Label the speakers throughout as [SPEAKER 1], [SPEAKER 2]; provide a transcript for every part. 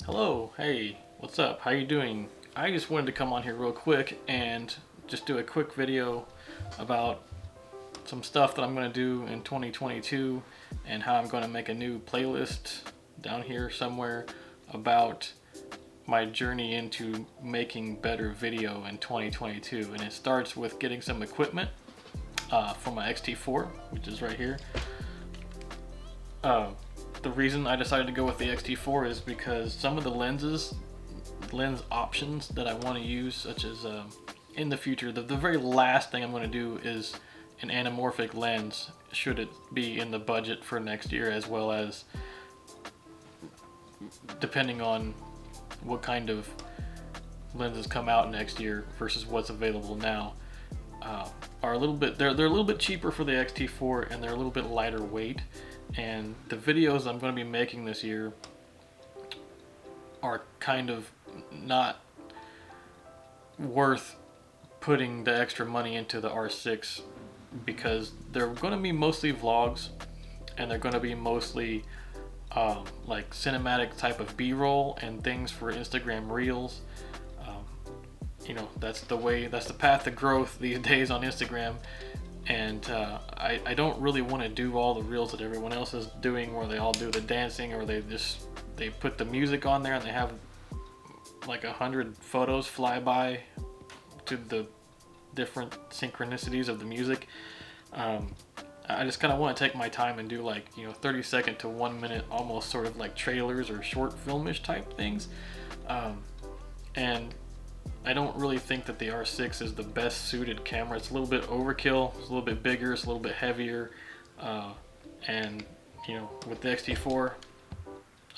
[SPEAKER 1] Hello, hey, what's up? How you doing? I just wanted to come on here real quick and just do a quick video about some stuff that I'm going to do in 2022 and how I'm going to make a new playlist down here somewhere about my journey into making better video in 2022. And it starts with getting some equipment for my X-T4, which is right here. The reason I decided to go with the X-T4 is because some of the lens options that I want to use, such as in the future, the very last thing I'm going to do is an anamorphic lens, should it be in the budget for next year, as well as depending on what kind of lenses come out next year versus what's available now. Are a little bit, they're a little bit cheaper for the X-T4, and they're a little bit lighter weight. And the videos I'm going to be making this year are kind of not worth putting the extra money into the R6, because they're going to be mostly vlogs, and they're going to be mostly like cinematic type of B-roll and things for Instagram Reels. You know, that's the path to growth these days on Instagram. And I don't really want to do all the reels that everyone else is doing, where they all do the dancing, or they put the music on there and they have like 100 photos fly by to the different synchronicities of the music. I just kind of want to take my time and do, like, 30-second to 1 minute, almost sort of like trailers or short filmish type things. And I don't really think that the R6 is the best suited camera. It's a little bit overkill, it's a little bit bigger, it's a little bit heavier, and with the X-T4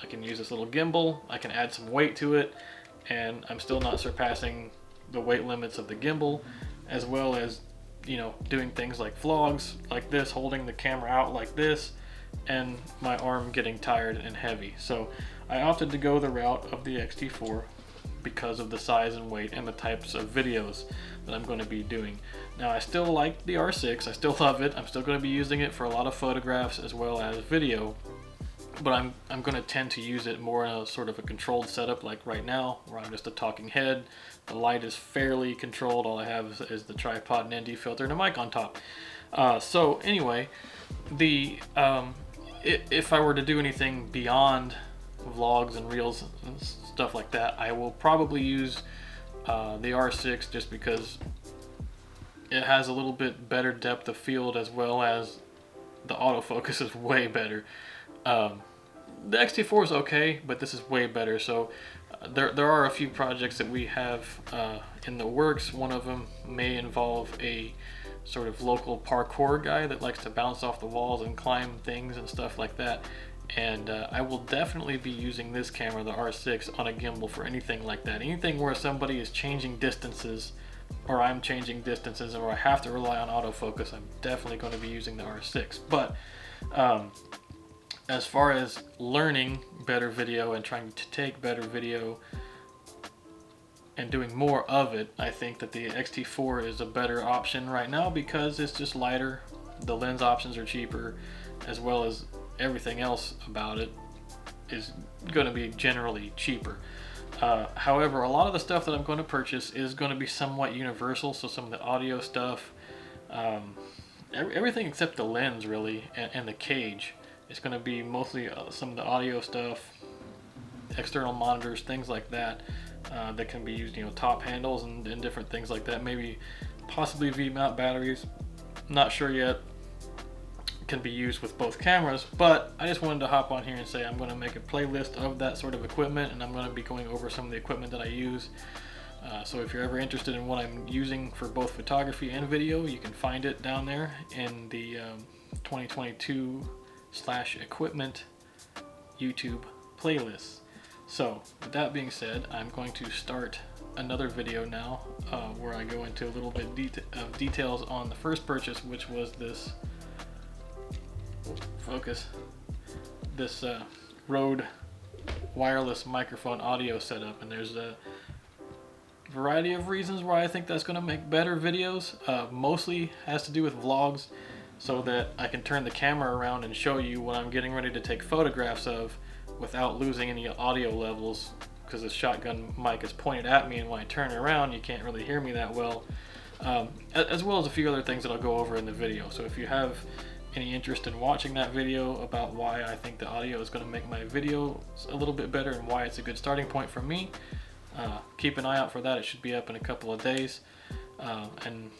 [SPEAKER 1] I can use this little gimbal, I can add some weight to it, and I'm still not surpassing the weight limits of the gimbal, as well as doing things like vlogs like this, holding the camera out like this, and my arm getting tired and heavy. So I opted to go the route of the X-T4 because of the size and weight and the types of videos that I'm going to be doing. Now, I still like the R6, I still love it, I'm still going to be using it for a lot of photographs as well as video, but I'm going to tend to use it more in a sort of a controlled setup, like right now, where I'm just a talking head. The light is fairly controlled, all I have is the tripod and ND filter and a mic on top. So anyway, if I were to do anything beyond vlogs and reels and stuff like that, I will probably use the R6, just because it has a little bit better depth of field, as well as the autofocus is way better. The X-T4 is okay, but this is way better. So there are a few projects that we have in the works. One of them may involve a sort of local parkour guy that likes to bounce off the walls and climb things and stuff like that. And I will definitely be using this camera, the R6, on a gimbal for anything like that. Anything where somebody is changing distances, or I'm changing distances, or I have to rely on autofocus, I'm definitely going to be using the R6. But as far as learning better video and trying to take better video and doing more of it, I think that the X-T4 is a better option right now, because it's just lighter, the lens options are cheaper, as well as everything else about it is going to be generally cheaper. However, a lot of the stuff that I'm going to purchase is going to be somewhat universal. So some of the audio stuff, everything except the lens really, and the cage, is going to be mostly some of the audio stuff, external monitors, things like that, that can be used, top handles and different things like that. Maybe possibly V-mount batteries, not sure yet. Can be used with both cameras, but I just wanted to hop on here and say I'm going to make a playlist of that sort of equipment, and I'm going to be going over some of the equipment that I use. So if you're ever interested in what I'm using for both photography and video, you can find it down there in the 2022/equipment YouTube playlists. So with that being said, I'm going to start another video now where I go into a little bit of details on the first purchase, which was this this Rode wireless microphone audio setup. And there's a variety of reasons why I think that's going to make better videos. Mostly has to do with vlogs, so that I can turn the camera around and show you what I'm getting ready to take photographs of without losing any audio levels, because the shotgun mic is pointed at me, and when I turn around you can't really hear me that well, as well as a few other things that I'll go over in the video. So if you have any interest in watching that video about why I think the audio is going to make my video a little bit better and why it's a good starting point for me, keep an eye out for that. It should be up in a couple of days, and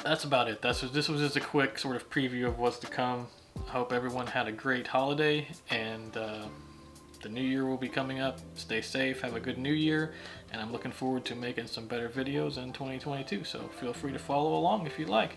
[SPEAKER 1] that's about it. This was just a quick sort of preview of what's to come. I hope everyone had a great holiday, and the new year will be coming up. Stay safe, have a good new year, and I'm looking forward to making some better videos in 2022, so feel free to follow along if you'd like.